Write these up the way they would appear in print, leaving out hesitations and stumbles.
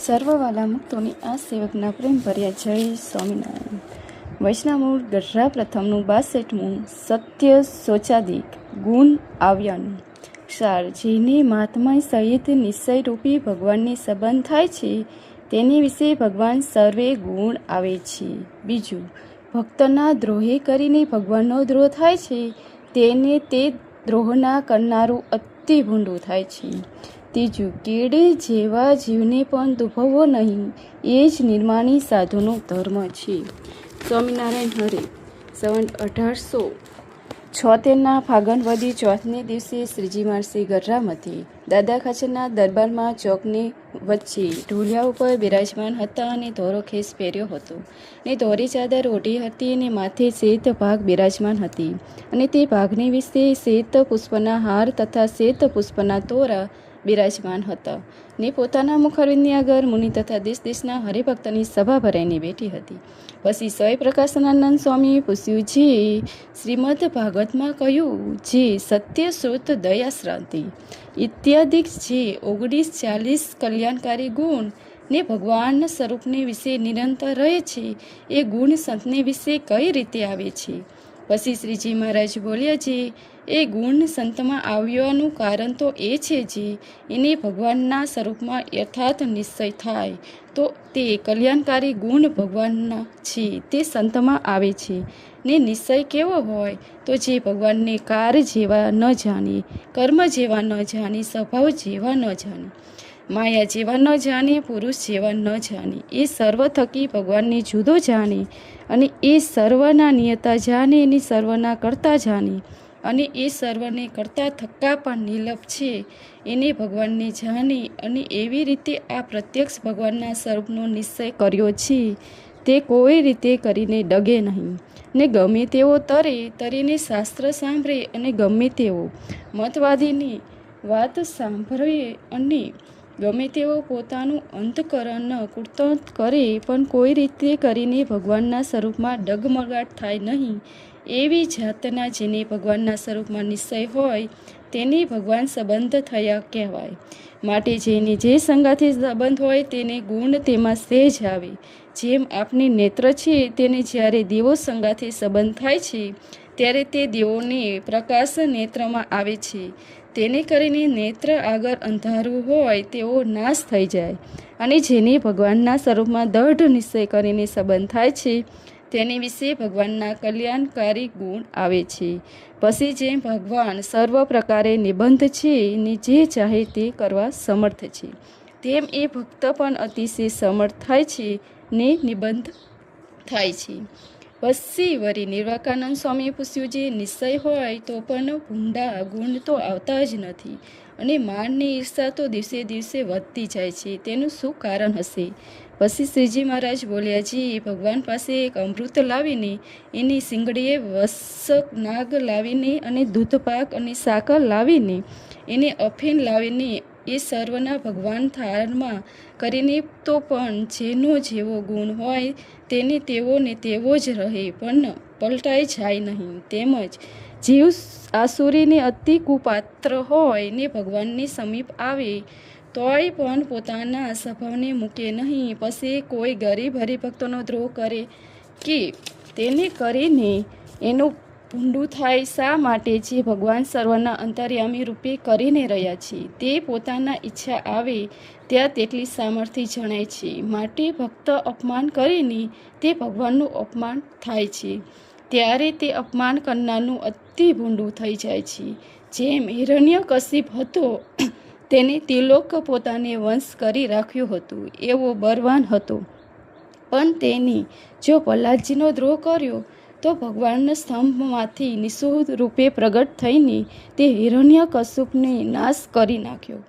સર્વવાલા મુક્તોની આ સેવકના પ્રેમ ભર્યા જય સ્વામિનારાયણ. વૈષ્ણવમૂળ ગઢડા પ્રથમનું 62મું સત્ય શોચાદિક ગુણ આવ્યાનું સાર. જેને મહાત્મા સહિત નિશ્ચયરૂપી ભગવાનની સંબંધ થાય છે તેની વિશે ભગવાન સર્વે ગુણ આવે છે. બીજું, ભક્તના દ્રોહે કરીને ભગવાનનો દ્રોહ થાય છે તેને તે દ્રોહના કરનારું અતિ ભૂંડું થાય છે. ત્રીજું, કેડે જેવા જીવને પણ દુભવવો નહીં એ જ નિર્માણી સાધુનો ધર્મ છે. સ્વામિનારાયણ હરે. સંવત 1876 ફાગણ વદી ચોથને દિવસે શ્રીજી મહારાજ ગઢડામાંથી દાદા ખાચરના દરબારમાં ચોકની વચ્ચે ઢોલિયા ઉપર બિરાજમાન હતા અને ધોરો ખેસ પહેર્યો હતો ને ધોરી ચાદર ઓઢી હતી અને માથે શ્વેત ભાગ બિરાજમાન હતી અને તે ભાગની વિશે શ્વેત પુષ્પના હાર તથા શ્વેત પુષ્પના તોરા બિરાજમાન હતા ને પોતાના મુખરવિંદની આગળ મુનિ તથા દેશ દેશના હરિભક્તની સભા ભરાઈને બેઠી હતી. પછી સ્વય પ્રકાશાનંદ સ્વામીએ પૂછ્યું, જે શ્રીમદ ભાગવતમાં કહ્યું જે સત્ય શ્રોત દયા શ્રાંતિ ઇત્યાદિ જે 1940 કલ્યાણકારી ગુણ ને ભગવાનના સ્વરૂપને વિશે નિરંતર રહે છે એ ગુણ સંતને વિશે કઈ રીતે આવે છે? પછી શ્રીજી મહારાજ બોલ્યા, જે એ ગુણ સંતમાં આવવાનું કારણ તો એ છે જે એને ભગવાનના સ્વરૂપમાં યથાર્થ નિશ્ચય થાય તો તે કલ્યાણકારી ગુણ ભગવાનના છે તે સંતમાં આવે છે. ને નિશ્ચય કેવો હોય તો જે ભગવાનને કાર જેવા ન જાણે, કર્મ જેવા ન જાણે, સ્વભાવ જેવા ન જાણે, માયા જેવા ન જાણે, પુરુષ જેવા ન જાણે, એ સર્વ થકી ભગવાનને જુદો જાણે અને એ સર્વના નિયતા જાણે, એની સર્વના કરતા જાણે અને એ સર્વને કરતા થક્કા પણ નિર્લભ છે એને ભગવાનને જાણે અને એવી રીતે આ પ્રત્યક્ષ ભગવાનના સ્વરૂપનો નિશ્ચય કર્યો છે તે કોઈ રીતે કરીને ડગે નહીં ને ગમે તેવો તરીને શાસ્ત્ર સાંભળે અને ગમે તેવો મતવાદીની વાત સાંભળે અને ગમે તેવો પોતાનું અંતકરણ કૃતંત કરે પણ કોઈ રીતે કરીને ભગવાનના સ્વરૂપમાં ડગમગાટ થાય નહીં એવી જાતના જેને ભગવાનના સ્વરૂપમાં નિશ્ચય હોય તેને ભગવાન સંબંધ થયા કહેવાય. માટે જેને જે સંગાથી સંબંધ હોય તેને ગુણ તેમાં સહેજ આવે. જેમ આપની નેત્ર છે તેને જ્યારે દીવો સંગાથી સંબંધ થાય છે ત્યારે તે દીવોને પ્રકાશ નેત્રમાં આવે છે. તેને કરીને નેત્ર આગળ અંધારું હોય તેવો નાશ થઈ જાય અને જેને ભગવાનના સ્વરૂપમાં દૃઢ નિશ્ચય કરીને સંબંધ થાય છે તેની વિશે ભગવાનના કલ્યાણકારી ગુણ આવે છે. પછી જેમ ભગવાન સર્વ પ્રકારે નિબંધ છે ને જે ચાહે તે કરવા સમર્થ છે તેમ એ ભક્ત પણ અતિશય સમર્થ થાય છે ને નિબંધ થાય છે. પછી વળી નિર્વાકાનંદ સ્વામીએ પૂછ્યું, જે નિશ્ચય હોય તો પણ ભૂંડા ગુણ તો આવતા જ નથી અને માનની ઈર્ષા તો દિવસે દિવસે વધતી જાય છે તેનું શું કારણ હશે? પછી શ્રીજી મહારાજ બોલ્યા, જે ભગવાન પાસે એક અમૃત લાવીને એની સિંગડીએ વત્સક નાગ લાવીને અને દૂધપાક અને સાકર લાવીને એને અફીણ લાવીને એ સર્વના ભગવાન થાળમાં કરીને તો પણ જેનો જેવો ગુણ હોય તેને તેવો ને તેવો જ રહે પણ પલટાઈ જાય નહીં. તેમજ જીવ આસુરીને અતિ કુપાત્ર હોય ને ભગવાનની સમીપ આવે તોય પણ પોતાના સ્વભાવને મૂકે નહીં. પછી કોઈ ગરીબ હરિભક્તોનો દ્રોહ કરે કે તેને કરીને એનું ભૂંડું થાય શા માટે? જે ભગવાન સર્વના અંતર્યામી રૂપે કરીને રહ્યા છે તે પોતાના ઈચ્છા આવે ત્યાં તેટલી સામર્થ્ય જણાય છે. માટે ભક્ત અપમાન કરીને તે ભગવાનનું અપમાન થાય છે ત્યારે તે અપમાન કરનારનું અતિ ભૂંડું થઈ જાય છે. જેમ હિરણ્યકશિપ હતો તેને ત્રિલોક પોતાને વંશ કરી રાખ્યું હતું એવો બળવાન હતો પણ તેની જો પ્રહલાદજીનો દ્રોહ કર્યો તો ભગવાનના સ્તંભમાંથી નિઃશુદ્ધ રૂપે પ્રગટ થઈને તે હિરણ્યકશિપને નાશ કરી નાખ્યો.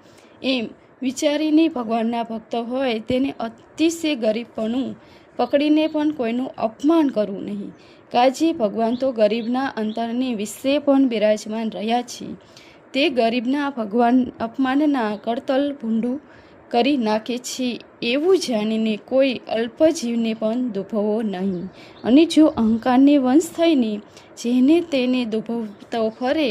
એમ વિચારીને ભગવાનના ભક્ત હોય તેને અતિશય ગરીબપણું પકડીને પણ કોઈનું અપમાન કરવું નહીં. કાજી ભગવાન તો ગરીબના અંતરની વિશે પણ બિરાજમાન રહ્યા છે. તે ગરીબના ભગવાન અપમાનના કરતલ ભૂંડું કરી નાખે છે એવું જાણીને કોઈ અલ્પજીવને પણ દુભવો નહીં. અને જો અહંકારને વંશ થઈને જેને તેને દુભવતો ફરે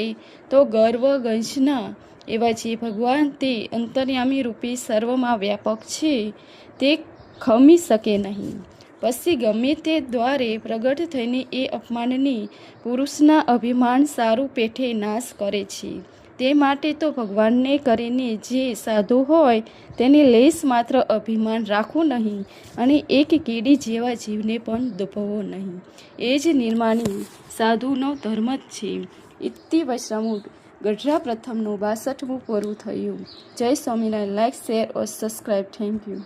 તો ગર્વ ગંજના એવા જે ભગવાન તે અંતર્યામી રૂપી સર્વમાં વ્યાપક છે તે ખમી શકે નહીં. પછી ગમે તે દ્વારે પ્રગટ થઈને એ અપમાનની પુરુષના અભિમાન સારું પેઠે નાશ કરે છે. તે માટે તો ભગવાનને કરીને જે સાધુ હોય તેને લેશ માત્ર અભિમાન રાખવું નહીં અને એક કીડી જેવા જીવને પણ દુભવો નહીં. એ જ નિર્માણી સાધુનો ધર્મ જ છે. ઇતિ વૈશ્રમુડ ગઢડા પ્રથમનું 62મું પૂરું થયું. જય Swaminarayan. Like, share or subscribe. Thank you.